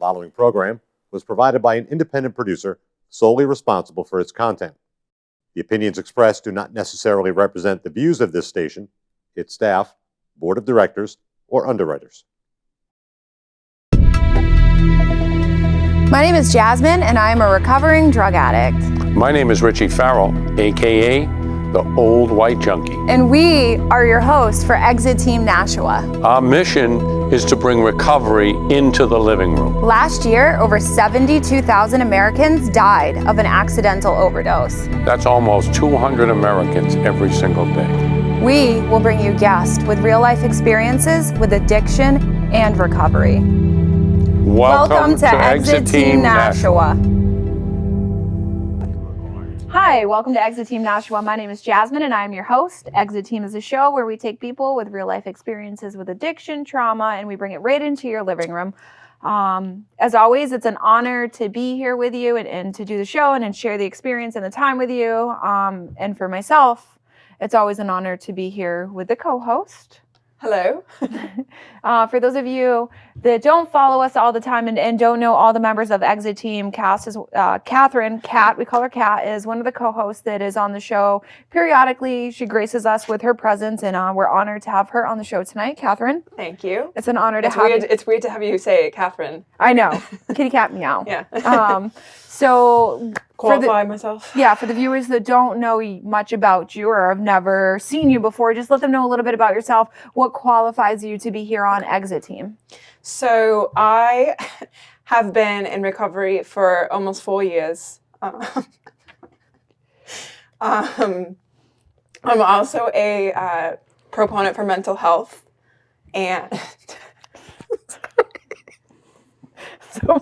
following program was provided by an independent producer solely responsible for its content. The opinions expressed do not necessarily represent the views of this station, its staff, board of directors, or underwriters. My name is Jasmine, and I am a recovering drug addict. My name is Richie Farrell, aka the Old White Junkie. And we are your hosts for Exit Team Nashua. Our mission is to bring recovery into the living room. Last year, over 72,000 Americans died of an accidental overdose. That's almost 200 Americans every single day. We will bring you guests with real-life experiences with addiction and recovery. Welcome to Exit Team Nashua. Hi, welcome to Exit Team Nashua. My name is Jasmine and I am your host. Exit Team is a show where we take people with real life experiences with addiction, trauma, and we bring it right into your living room. As always, it's an honor to be here with you and to do the show and share the experience and the time with you. And for myself, it's always an honor to be here with the co-host. Hello. For those of you that don't follow us all the time and don't know all the members of Exit Team, Catherine, we call her Cat, is one of the co-hosts that is on the show periodically. She graces us with her presence, and we're honored to have her on the show tonight. Catherine. Thank you. It's an honor to have you. It's weird to have you say Catherine. I know. Kitty cat meow. Yeah. So qualify myself. Yeah, for the viewers that don't know much about you or have never seen you before, just let them know a little bit about yourself. What qualifies you to be here on Exit Team? So I have been in recovery for almost 4 years. I'm also a proponent for mental health, and so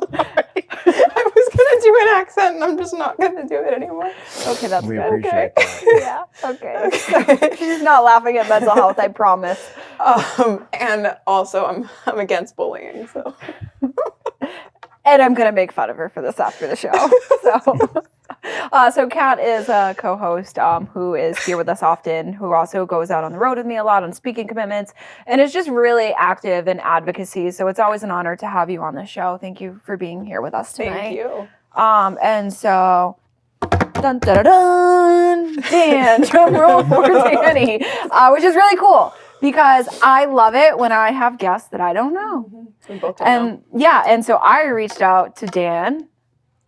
I was gonna do an accent, and I'm just not gonna do it anymore. Okay, that's we good. Appreciate that. Yeah. Okay. She's not laughing at mental health, I promise. And also, I'm against bullying. So. And I'm gonna make fun of her for this after the show. So Kat is a co-host who is here with us often, who also goes out on the road with me a lot on speaking commitments, and is just really active in advocacy. So it's always an honor to have you on the show. Thank you for being here with us tonight. Thank you. And so, dun, dun, dun, dun, Dan, drum roll for Danny, which is really cool because I love it when I have guests that I don't know. Mm-hmm. We both don't know. Yeah, and so I reached out to Dan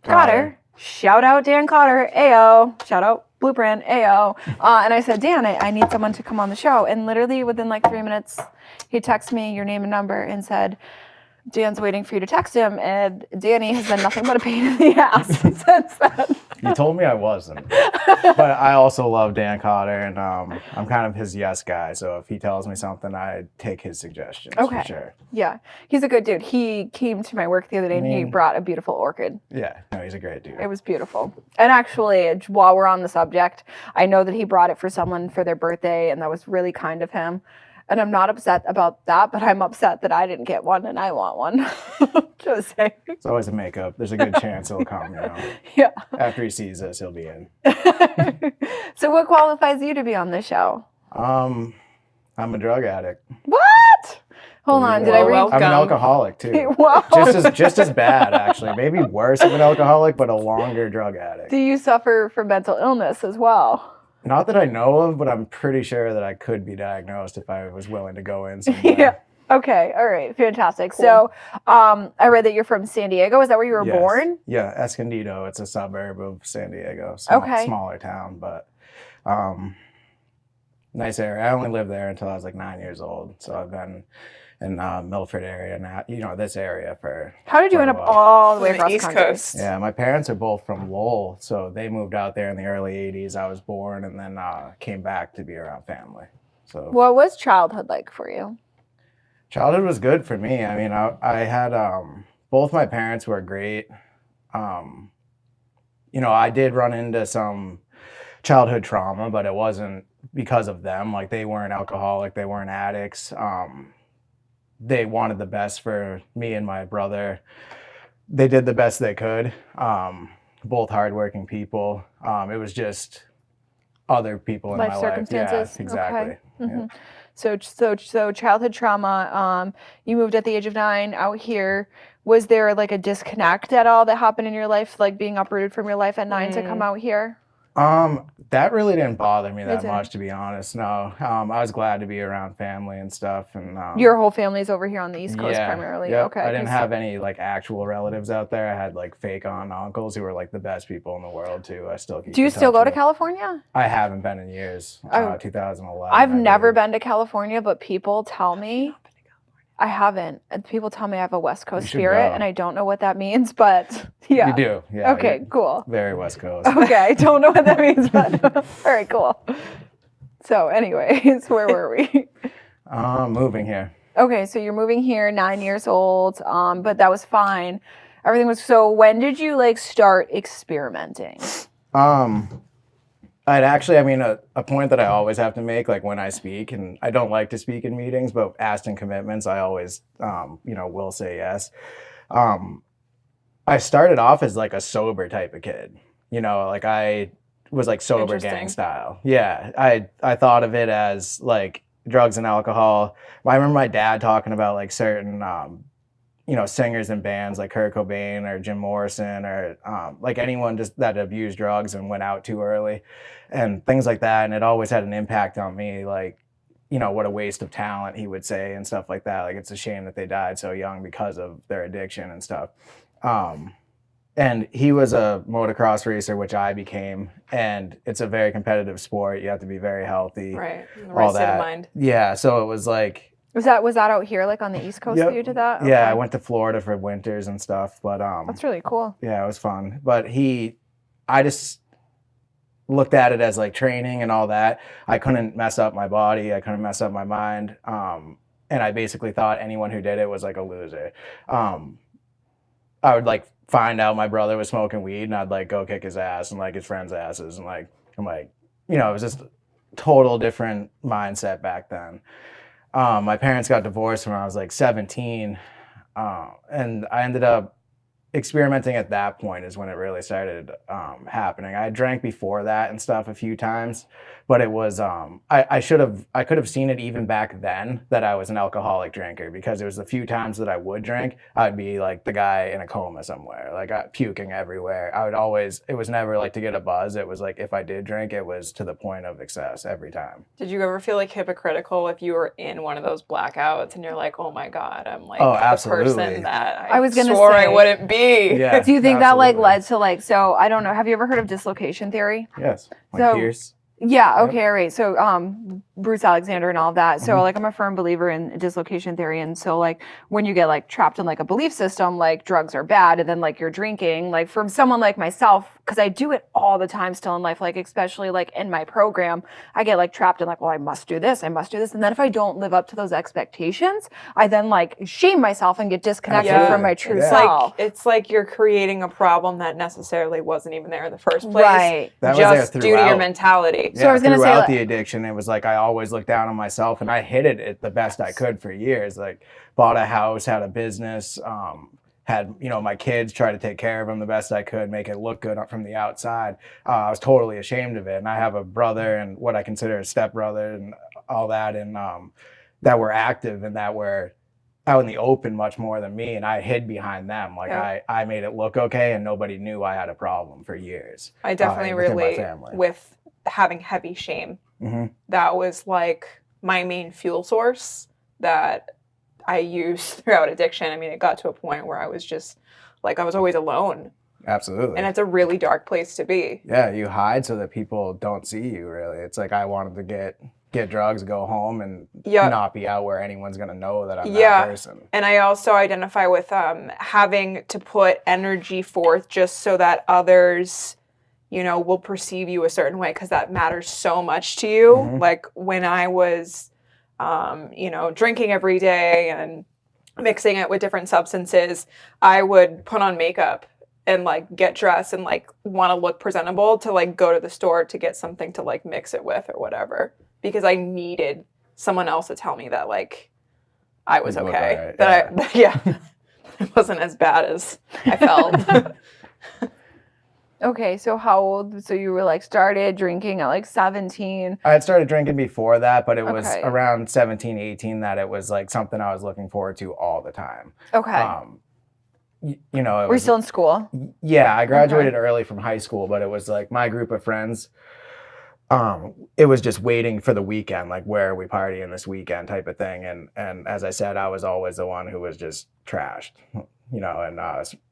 Cotter. Shout out Dan Cotter, AO. Shout out Blueprint, AO. And I said, Dan, I need someone to come on the show. And literally within like 3 minutes, he texted me your name and number and said, Dan's waiting for you to text him. And Danny has been nothing but a pain in the ass since then. You told me I wasn't. But I also love Dan Cotter, and I'm kind of his yes guy. So if he tells me something, I take his suggestions for sure. Yeah, he's a good dude. He came to my work the other day and he brought a beautiful orchid. Yeah, no, he's a great dude. It was beautiful. And actually, while we're on the subject, I know that he brought it for someone for their birthday, and that was really kind of him. And I'm not upset about that, but I'm upset that I didn't get one and I want one. Just saying. It's always a makeup. There's a good chance he'll come, you know. Yeah. After he sees us, he'll be in. So what qualifies you to be on the show? I'm a drug addict. What? Hold on, did I read? Welcome. I'm an alcoholic too. Whoa. Just as bad, actually. Maybe worse of an alcoholic, but a longer drug addict. Do you suffer from mental illness as well? Not that I know of, but I'm pretty sure that I could be diagnosed if I was willing to go in somewhere. Yeah. Okay. All right. Fantastic. Cool. So, I read that you're from San Diego. Is that where you were born? Yeah, Escondido. It's a suburb of San Diego. Smaller town, but nice area. I only lived there until I was like 9 years old. So I've been in Milford area now, this area for. How did you end up all the way On the across East country? Coast. Yeah, my parents are both from Lowell, so they moved out there in the early 80s. I was born and then came back to be around family. So What was childhood like for you? childhood was good for me. I mean, I had both my parents were great. I did run into some childhood trauma, but it wasn't because of them. Like, they weren't alcoholic, they weren't addicts. They wanted the best for me and my brother. They did the best they could. Both hardworking people. It was just other people in Life my circumstances. life. Yeah, exactly. Okay. Mm-hmm. Yeah. So childhood trauma. You moved at the age of 9 out here. Was there like a disconnect at all that happened in your life, like being uprooted from your life at 9 to come out here? That really didn't bother me that didn't? much, to be honest. No, I was glad to be around family and stuff, and Your whole family's over here on the East Coast yeah, primarily. yep. Okay. I didn't 'cause- have any like actual relatives out there. I had like fake aunt and uncles who were like the best people in the world too. I still keep. Do you in still touch go to with. California? I haven't been in years. Oh. 2011. I've I never believe. been to California, but people tell me I haven't. And people tell me I have a West Coast should spirit, go. and I don't know what that means, but yeah. You do, yeah. Okay, you're cool. Very West Coast. Okay, I don't know what that means, but all right, cool. So, anyways, where were we? Moving here. Okay, so you're moving here, 9 years old, but that was fine. Everything was so. When did you like start experimenting? I'd actually, I mean, a point that I always have to make, like when I speak, and I don't like to speak in meetings, but asked in commitments, I always, will say yes. I started off as like a sober type of kid, like I was like sober Interesting. gang style. Yeah, I thought of it as like drugs and alcohol. I remember my dad talking about like certain, singers and bands like Kurt Cobain or Jim Morrison or like anyone just that abused drugs and went out too early and things like that. And it always had an impact on me, like, what a waste of talent, he would say, and stuff like that. Like, it's a shame that they died so young because of their addiction and stuff. And he was a motocross racer, which I became, and it's a very competitive sport. You have to be very healthy. Right. The all right state that. of mind. Yeah, so it was like, Was that out here, like on the East Coast Yep. that you did that? yeah, Okay. I went to Florida for winters and stuff, but That's really cool. yeah, it was fun. But I just looked at it as like training and all that. I couldn't mess up my body. I couldn't mess up my mind. And I basically thought anyone who did it was like a loser. I would like find out my brother was smoking weed and I'd like go kick his ass and like his friends' asses. And like, I'm like, it was just a total different mindset back then. My parents got divorced when I was like 17. And I ended up experimenting at that point is when it really started happening. I drank before that and stuff a few times, but it was I could have seen it even back then that I was an alcoholic drinker, because it was the few times that I would drink, I'd be like the guy in a coma somewhere, like puking everywhere. It was never like to get a buzz. It was like if I did drink, it was to the point of excess every time. Did you ever feel like hypocritical if you were in one of those blackouts and you're like, oh my God, I'm like Oh, the absolutely. person that I was gonna swore I say- wouldn't be. Yeah. Do you think that like absolutely. led to like, so I don't know, have you ever heard of dislocation theory? Yes. Like So- Pierce. Yeah, Yep. okay, all right. So Bruce Alexander and all of that. So Mhm. like I'm a firm believer in dislocation theory. And so like when you get like trapped in like a belief system, like drugs are bad, and then like you're drinking, like from someone like myself, because I do it all the time still in life, like especially like in my program, I get like trapped in like, well, I must do this. And then if I don't live up to those expectations, I then like shame myself and get disconnected Yeah. from my true Yeah. self. It's like you're creating a problem that necessarily wasn't even there in the first place. Right. That was there Just due to throughout. your mentality. So I was gonna say, throughout like- the addiction, it was like I always looked down on myself, and I hid it the best I could for years. Like, bought a house, had a business, had my kids, tried to take care of them the best I could, make it look good from the outside. I was totally ashamed of it, and I have a brother and what I consider a stepbrother and all that, and that were active and that were out in the open much more than me, and I hid behind them. Like Yeah. I made it look okay, and nobody knew I had a problem for years. I definitely within my relate family. with having heavy shame. Mhm. That was like my main fuel source that I used throughout addiction. I mean, it got to a point where I was just like, I was always alone. Absolutely. And it's a really dark place to be. Yeah, you hide so that people don't see you, really. It's like I wanted to get drugs, go home, and Yeah. not be out where anyone's going to know that I'm Yeah. that person. And I also identify with having to put energy forth just so that others, will perceive you a certain way, because that matters so much to you. Mhm. Like when I was, drinking every day and mixing it with different substances, I would put on makeup and like get dressed and like want to look presentable to like go to the store to get something to like mix it with or whatever, because I needed someone else to tell me that like I was You look okay. alright, That I it wasn't as bad as I felt. Okay, so how old? So you were like started drinking at like 17. I had started drinking before that, but it was Okay. around 17, 18 that it was like something I was looking forward to all the time. Okay. You know, it Were you was, still in school? yeah, I graduated early from high school, but it was like my group of friends. It was just waiting for the weekend, like where are we partying this weekend type of thing. And as I said, I was always the one who was just trashed, you know, and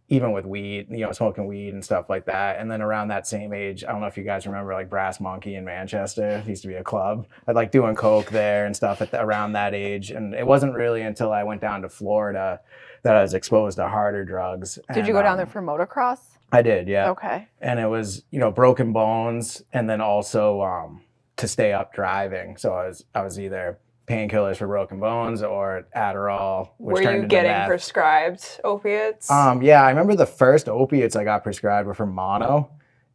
even with weed, you know, smoking weed and stuff like that. And then around that same age, I don't know if you guys remember like Brass Monkey in Manchester. It used to be a club. I'd like doing coke there and stuff around that age. And it wasn't really until I went down to Florida that I was exposed to harder drugs. Did you go down there for motocross? I did, yeah. Okay. And it was, you know, broken bones, and then also to stay up driving. So I was either painkillers for broken bones or Adderall, which Were turned you into getting meth. prescribed opiates? Yeah, I remember the first opiates I got prescribed were for mono,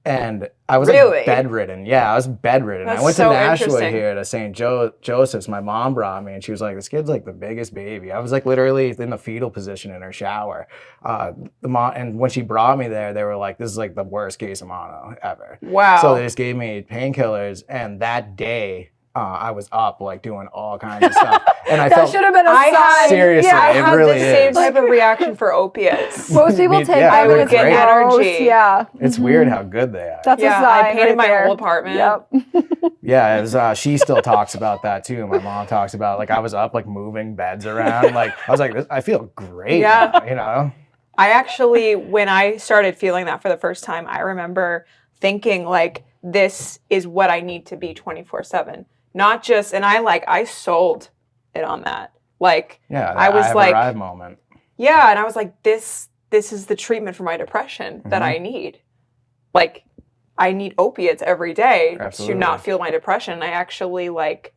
and I was Really? like bedridden. Yeah, I was bedridden. That's I went so to Nashua interesting. here to St. Joseph's. My mom brought me, and she was like, "This kid's like the biggest baby." I was like literally in the fetal position in her shower. The mom, and when she brought me there, they were like, "This is like the worst case of mono ever." Wow. So they just gave me painkillers, and that day I was up like doing all kinds of stuff, and I That felt should have been a I sign. had- seriously. Yeah. I It had really the same is. type of reaction for opiates. Most people Me- take yeah, I they're would get great. Energy. Yeah. It's weird how good they are. That's Yeah, a sign I painted right my there. whole apartment. Yep. Yeah, it was, she still talks about that too. My mom talks about like I was up like moving beds around. Like I was like, I feel great. Yeah. now, you know. I actually, when I started feeling that for the first time, I remember thinking like, this is what I need to be 24/7. Not just, and I sold it on that. Like, Yeah, I was have like- arrived moment. yeah, and I was like, this is the treatment for my depression that I need. Like, I need opiates every day Absolutely. to not feel my depression. I actually like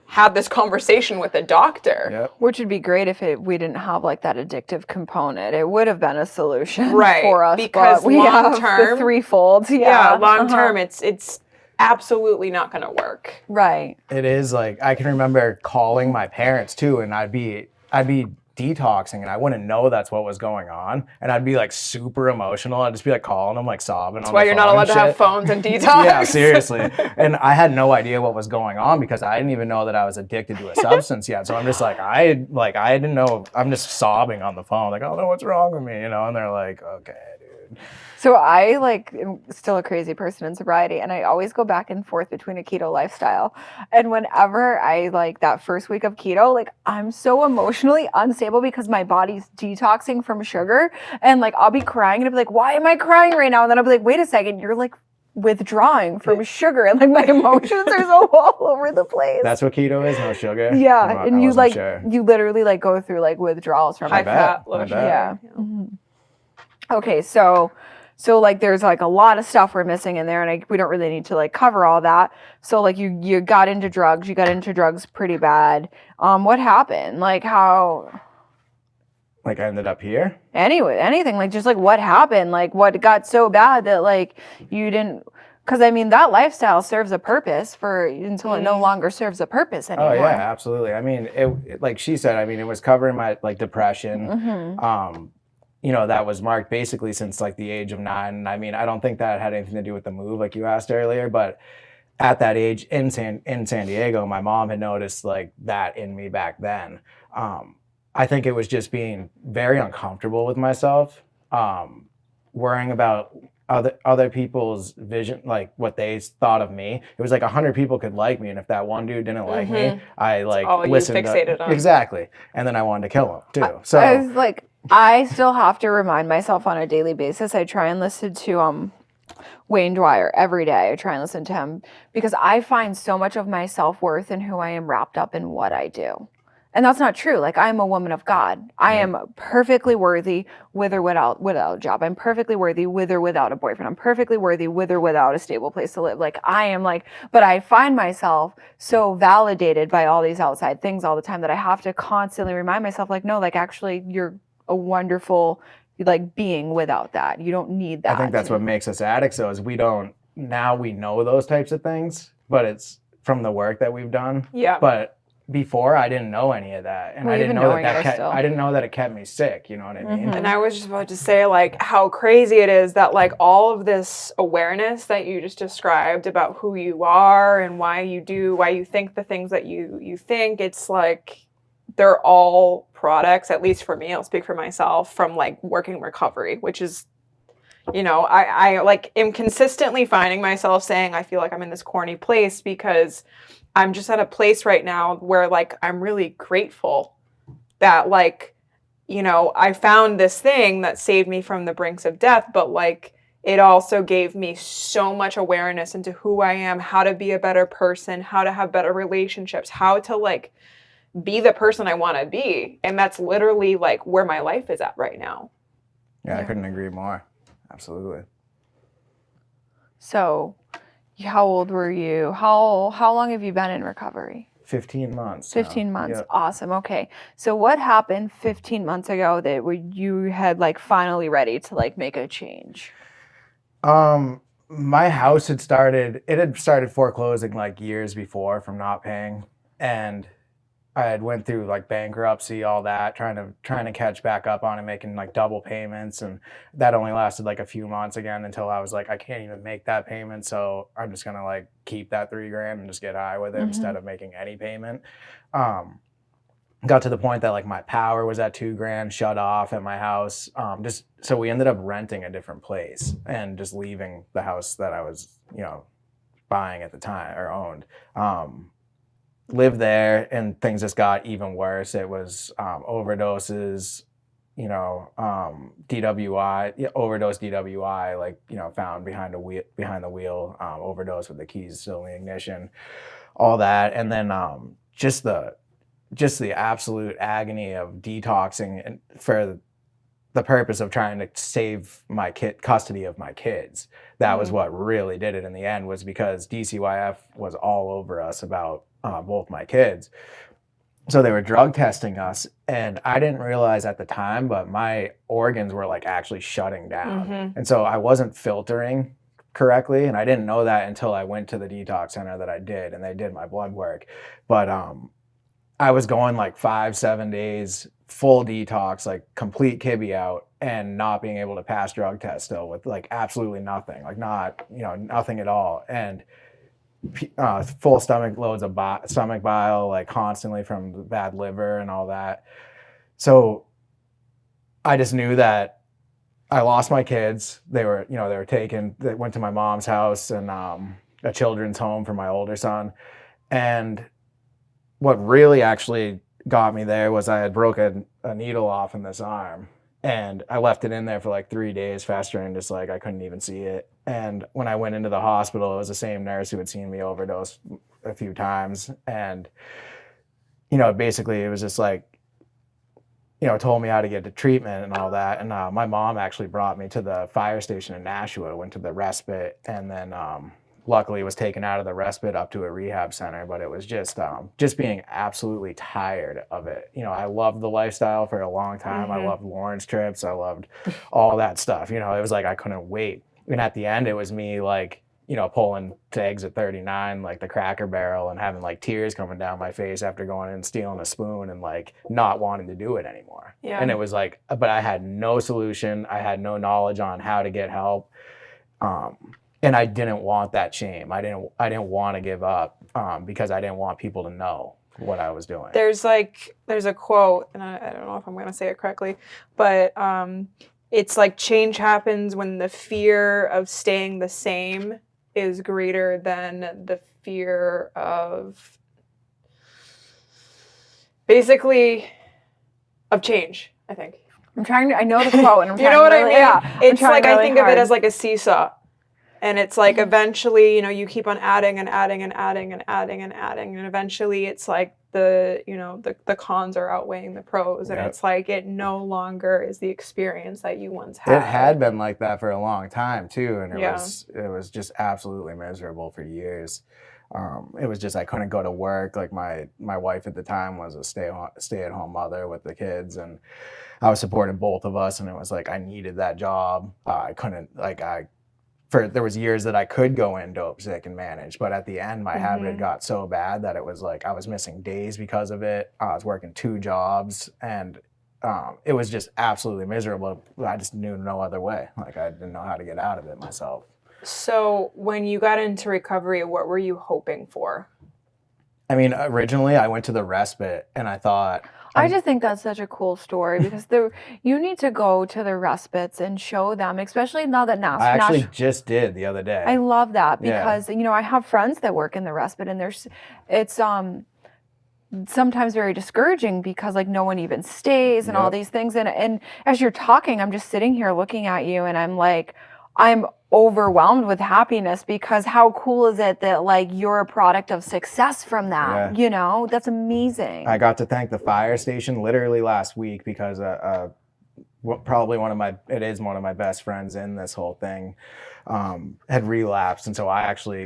had this conversation with a doctor. Yep. Which would be great if we didn't have like that addictive component. It would have been a solution Right, for us. because but we have the long-term- threefold. Yeah, long uh-huh. term, it's absolutely not going to work. Right. It is like I can remember calling my parents too, and I'd be detoxing, and I wouldn't know that's what was going on, and I'd be like super emotional. I'd just be like calling them, like sobbing. That's why you're not allowed to have phones and detox. Yeah, seriously. And I had no idea what was going on because I didn't even know that I was addicted to a substance yet. So I'm just like, I didn't know. I'm just sobbing on the phone, like, I don't know what's wrong with me, you know? And they're like, okay, dude. So I like am still a crazy person in sobriety, and I always go back and forth between a keto lifestyle. And whenever I like that first week of keto, like I'm so emotionally unstable because my body's detoxing from sugar, and like I'll be crying and I'll be like, why am I crying right now? And then I'll be like, wait a second, you're like withdrawing from sugar, and like my emotions are so all over the place. That's what keto is, no sugar? Yeah, I and you wasn't like sure. you literally like go through like withdrawals from High it. fat, I low bet. sugar. Yeah. Mhm. Okay, so like there's like a lot of stuff we're missing in there, and we don't really need to like cover all that. So like you got into drugs, pretty bad. What happened? Like how? Like I ended up here. Anyway, anything like just like what happened? Like what got so bad that like you didn't? Because I mean that lifestyle serves a purpose until it no longer serves a purpose anymore. Oh yeah, absolutely. I mean, it like she said. I mean, it was covering my like depression. Mm-hmm. You know, that was marked basically since like the age of 9. And I mean, I don't think that had anything to do with the move, like you asked earlier. But at that age in San Diego, my mom had noticed like that in me back then. I think it was just being very uncomfortable with myself, worrying about other people's vision, like what they thought of me. It was like 100 people could like me, and if that one dude didn't like me, I like all you listened fixated on. Exactly, and then I wanted to kill him too. So I was like, I still have to remind myself on a daily basis. I try and listen to Wayne Dwyer every day. I try and listen to him because I find so much of my self-worth in who I am wrapped up in what I do. And that's not true. Like I'm a woman of God. I am perfectly worthy with or without a job. I'm perfectly worthy with or without a boyfriend. I'm perfectly worthy with or without a stable place to live. Like I am like, but I find myself so validated by all these outside things all the time that I have to constantly remind myself like, no, like actually you're a wonderful like being without that. You don't need that. I think that's what makes us addicts though, is we know those types of things, but it's from the work that we've done. Yeah. But before I didn't know any of that, and Well, I didn't even know knowing that it still. I didn't know that it kept me sick. You know what I mean? Mhm. And I was just about to say, like, how crazy it is that, like, all of this awareness that you just described about who you are and why you think the things that you think, it's like they're all products, at least for me, I'll speak for myself, from like working recovery, which is, you know, I like am consistently finding myself saying I feel like I'm in this corny place because I'm just at a place right now where like I'm really grateful that like, you know, I found this thing that saved me from the brinks of death, but like it also gave me so much awareness into who I am, how to be a better person, how to have better relationships, how to like be the person I want to be. And that's literally like where my life is at right now. Yeah, I Yeah. couldn't agree more. Absolutely. So, how old were you? How long have you been in recovery? 15 months. now. 15 months. Yep. Awesome. Okay. So what happened 15 months ago that you had like finally ready to like make a change? My house had started foreclosing like years before from not paying, and I had went through like bankruptcy, all that, trying to catch back up on it, making like double payments, and that only lasted like a few months again until I was like, I can't even make that payment, so I'm just gonna like keep that $3,000 and just get high with it instead of making any payment. Got to the point that like my power was at $2,000 shut off at my house. Just so we ended up renting a different place and just leaving the house that I was, you know, buying at the time or owned. Lived there, and things just got even worse. It was overdoses, you know, DWI, overdose DWI, like, you know, found behind the wheel, overdose with the keys still in the ignition, all that, and then just the absolute agony of detoxing and for the purpose of trying to save my custody of my kids. That was what really did it in the end, was because DCYF was all over us about both my kids. So they were drug testing us, and I didn't realize at the time, but my organs were like actually shutting down. And so I wasn't filtering correctly, and I didn't know that until I went to the detox center that I did, and they did my blood work. But I was going like 5-7 days full detox, like complete kibby out, and not being able to pass drug tests still with like absolutely nothing, like not, you know, nothing at all. And full stomach loads of stomach bile, like constantly from the bad liver and all that. So I just knew that I lost my kids. They were taken. They went to my mom's house and a children's home for my older son. And what really actually got me there was I had broken a needle off in this arm, and I left it in there for like 3 days festering, just like I couldn't even see it. And when I went into the hospital, it was the same nurse who had seen me overdose a few times. And, you know, basically it was just like, you know, told me how to get to treatment and all that. And my mom actually brought me to the fire station in Nashua, went to the respite, and then luckily was taken out of the respite up to a rehab center. But it was just being absolutely tired of it. You know, I loved the lifestyle for a long time. I loved Lawrence trips. I loved all that stuff. You know, it was like I couldn't wait. And at the end, it was me like, you know, pulling to exit 39, like the Cracker Barrel, and having like tears coming down my face after going and stealing a spoon and like not wanting to do it anymore. Yeah. And it was like, but I had no solution. I had no knowledge on how to get help. And I didn't want that shame. I didn't want to give up because I didn't want people to know what I was doing. There's a quote, and I don't know if I'm going to say it correctly, but it's like change happens when the fear of staying the same is greater than the fear of basically of change, I think. I know the quote and I'm trying You know what I mean? Yeah. It's like, I really think of hard. it as like a seesaw. And it's like eventually, you know, you keep on adding and adding and adding and adding and adding. And eventually it's like the cons are outweighing the pros. And it's like it no longer is the experience that you once had. It had been like that for a long time too. And it was just absolutely miserable for years. It was just I couldn't go to work. Like my wife at the time was a stay-at-home mother with the kids, and I was supporting both of us. And it was like I needed that job. I couldn't there was years that I could go in dope sick and manage, but at the end my habit had got so bad that it was like I was missing days because of it. I was working 2 jobs, and it was just absolutely miserable. I just knew no other way. Like I didn't know how to get out of it myself. So when you got into recovery, what were you hoping for? I mean, originally I went to the respite and I thought, I just think that's such a cool story because you need to go to the respites and show them, especially now that I actually just did the other day. I love that Yeah. because I have friends that work in the respite, and it's sometimes very discouraging because like no one even stays and all Yep. these things, and as you're talking, I'm just sitting here looking at you, and I'm overwhelmed with happiness because how cool is it that like you're a product of success from that? That's amazing. I got to thank the fire station literally last week because probably one of my best friends in this whole thing had relapsed, and so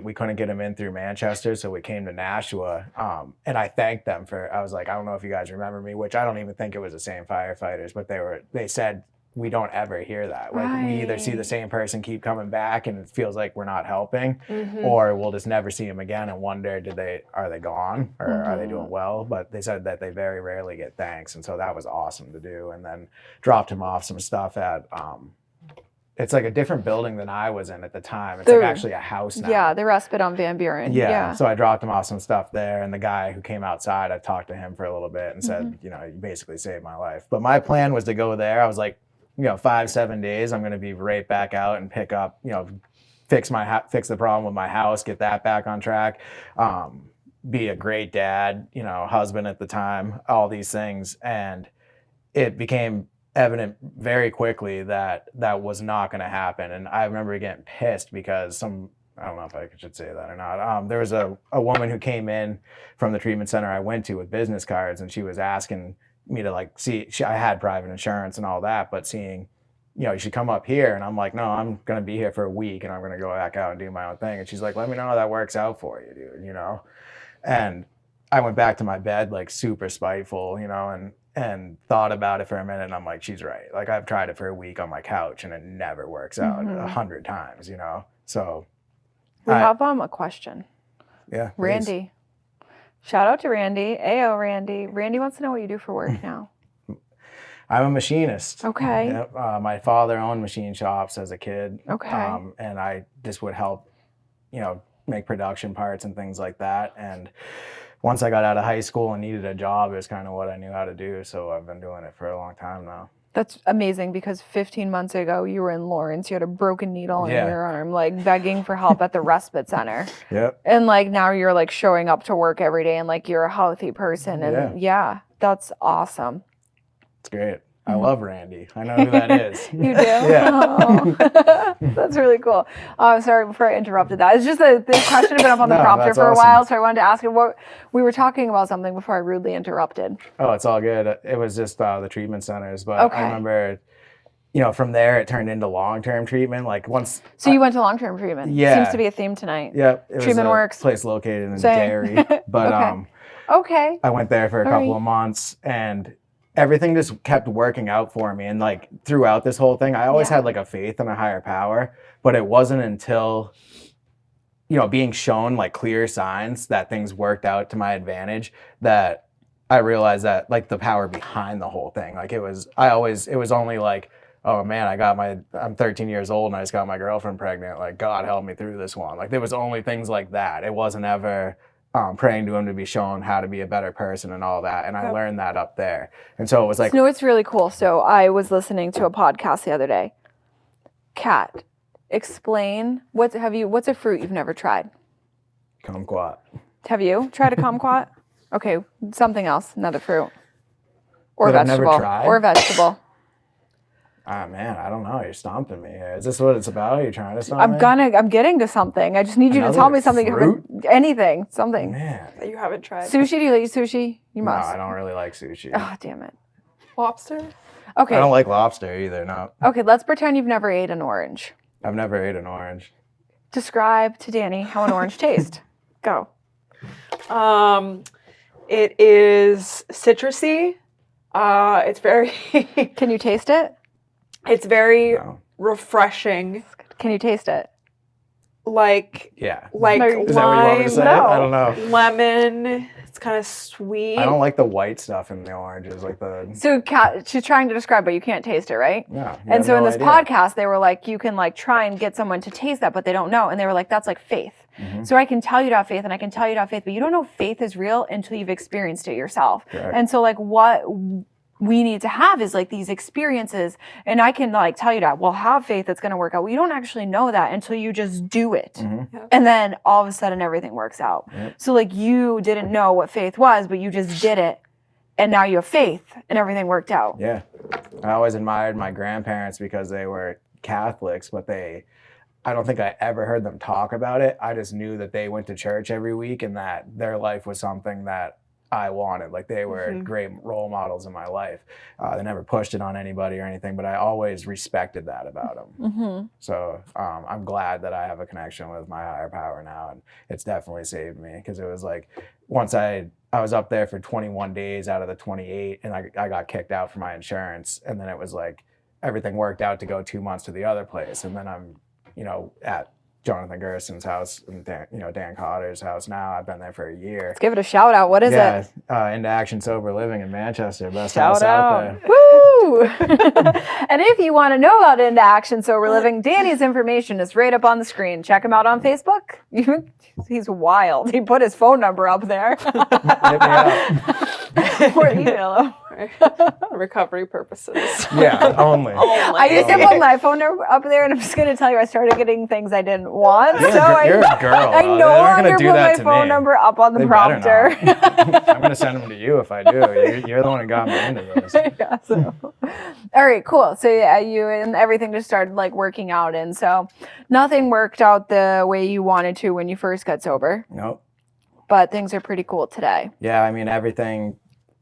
we couldn't get him in through Manchester, so we came to Nashua, and I thanked them I was like, I don't know if you guys remember me, which I don't even think it was the same firefighters, but they said, we don't ever hear that. Like we either see the same person keep coming back and it feels like we're not helping, or we'll just never see them again and wonder, are they gone or are they doing well? But they said that they very rarely get thanks, and so that was awesome to do. And then dropped him off some stuff at it's like a different building than I was in at the time. It's like actually a house now. Yeah, the respite on Van Buren. Yeah. So I dropped him off some stuff there, and the guy who came outside, I talked to him for a little bit and said, you basically saved my life. But my plan was to go there. I was like, 5-7 days, I'm going to be right back out and pick up, fix the problem with my house, get that back on track, be a great dad, husband at the time, all these things. And it became evident very quickly that was not going to happen. And I remember getting pissed because I don't know if I should say that or not. There was a woman who came in from the treatment center I went to with business cards, and she was asking me to I had private insurance and all that, but seeing, you should come up here. And I'm like, no, I'm going to be here for a week and I'm going to go back out and do my own thing. And she's like, let me know how that works out for you, dude, And I went back to my bed, like super spiteful, and thought about it for a minute. And I'm like, she's right. Like I've tried it for a week on my couch and it never works out 100 times, So we have a question. Yeah. Randy. Shout out to Randy. Ayo, Randy. Randy wants to know what you do for work now. I'm a machinist. Okay. My father owned machine shops as a kid. Okay. And I just would help, make production parts and things like that. And once I got out of high school and needed a job, it was kind of what I knew how to do. So I've been doing it for a long time now. That's amazing because 15 months ago you were in Lawrence. You had a broken needle in your arm, like begging for help at the respite center. Yep. And like now you're like showing up to work every day and like you're a healthy person. And yeah that's awesome. It's great. I love Randy. I know who that is. You do? Yeah. Oh. That's really cool. Sorry, before I interrupted that. It's just this question had been up on the prompter for a while, so I wanted to ask you what we were talking about something before I rudely interrupted. Oh, it's all good. It was just the treatment centers, but I remember, from there it turned into long-term treatment. Like once. So you went to long-term treatment. Yeah. Seems to be a theme tonight. Yep. It Treatment was a works. place located in Derry, but okay. I went there for a couple of months and everything just kept working out for me. And like throughout this whole thing, I always had like a faith in a higher power, but it wasn't until, being shown like clear signs that things worked out to my advantage that I realized that like the power behind the whole thing. Like it was only like, oh man, I'm 13 years old and I just got my girlfriend pregnant. Like God help me through this one. Like there was only things like that. It wasn't ever praying to him to be shown how to be a better person and all that. And I learned that up there. And so it was like... No, it's really cool. So I was listening to a podcast the other day. Kat, explain, what's a fruit you've never tried? Kumquat. Have you tried a kumquat? Okay, something else, another fruit. Or that I've never vegetable. tried? Or vegetable. Ah, man, I don't know. You're stomping me here. Is this what it's about? You're trying to stomp me? I'm getting to something. I just need you to tell me something. Fruit? Anything. Something. Man. That you haven't tried. Sushi? Do you like sushi? You No, must. I don't really like sushi. Oh, damn it. Lobster? Okay. I don't like lobster either, no. Okay, let's pretend you've never ate an orange. I've never ate an orange. Describe to Danny how an orange tastes. Go. It is citrusy. It's very... Can you taste it? It's very No. refreshing. Can you taste it? like Yeah. like No, Is that what you want me to lime, say? No. I don't know. lemon. It's kind of sweet. I don't like the white stuff in the oranges, like the. So she's trying to describe, but you can't taste it, right? No. you And have so in no this idea. podcast, they were like, you can like try and get someone to taste that, but they don't know. And they were like, that's like faith. Mhm. So I can tell you to have faith and I can tell you to have faith, but you don't know faith is real until you've experienced it yourself. Correct. And so like what we need to have is like these experiences. And I can like tell you that, well, have faith, it's going to work out. Well, you don't actually know that until you just do it. Mhm. And then all of a sudden everything works out. Yep. So like you didn't know what faith was, but you just did it. And now you have faith and everything worked out. Yeah. I always admired my grandparents because they were Catholics, but I don't think I ever heard them talk about it. I just knew that they went to church every week and that their life was something that I wanted. Like they were great role models in my life. They never pushed it on anybody or anything, but I always respected that about them. Mm-hmm. So I'm glad that I have a connection with my higher power now, and it's definitely saved me because it was like once I was up there for 21 days out of the 28, and I got kicked out for my insurance, and then it was like everything worked out to go 2 months to the other place, and then I'm at Jonathan Gerson's house and Dan Cotter's house now. I've been there for a year. Let's give it a shout out. What is it? Into Action Sober Living in Manchester. Best Shout house out out. there. Woo! And if you want to know about Into Action Sober Living, Danny's information is right up on the screen. Check him out on Facebook. He's wild. He put his phone number up there. Hit me up. Or email him. Recovery purposes. Yeah, only. I used to put my phone number up there, and I'm just going to tell you, I started getting things I didn't want. You're, so you're a girl. I though. no They're not longer gonna do put that my to phone me. number up on the They better prompter. not. I'm gonna send them to you if I do. You're the one who got me into this. Yeah, so. All right, cool. So yeah, you and everything just started like working out, and so nothing worked out the way you wanted to when you first got sober, Nope. but things are pretty cool today. Yeah, I mean everything.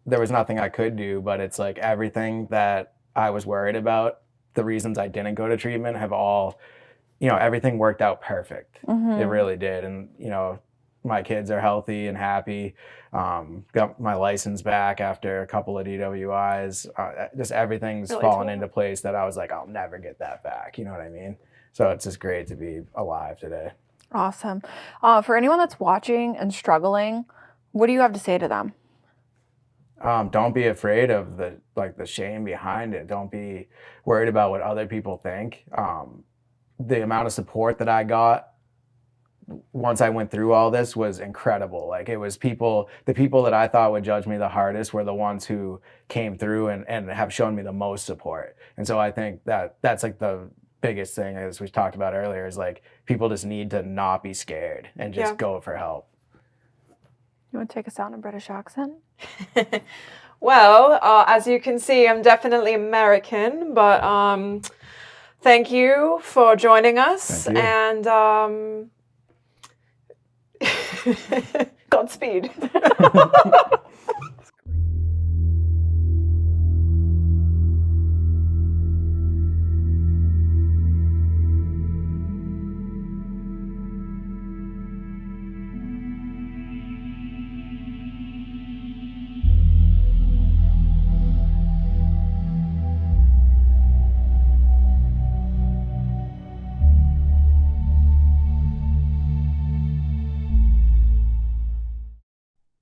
There was nothing I could do, but it's like everything that I was worried about, the reasons I didn't go to treatment have all, everything worked out perfect. Mhm. It really did. And, my kids are healthy and happy. Got my license back after a couple of DWIs. Just everything's Really fallen cool. into place that I was like, I'll never get that back. You know what I mean? So it's just great to be alive today. Awesome. For anyone that's watching and struggling, what do you have to say to them? Don't be afraid of the shame behind it. Don't be worried about what other people think. The amount of support that I got once I went through all this was incredible. Like it was the people that I thought would judge me the hardest were the ones who came through and have shown me the most support. And so I think that's like the biggest thing, as we talked about earlier, is like people just need to not be scared and just go for help. You want to take us out in a British accent? Well, as you can see, I'm definitely American, but thank you for joining us. Thank you. And Godspeed.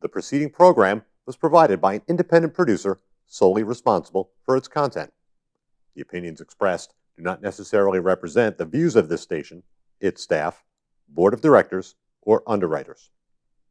The preceding program was provided by an independent producer solely responsible for its content. The opinions expressed do not necessarily represent the views of this station, its staff, board of directors, or underwriters.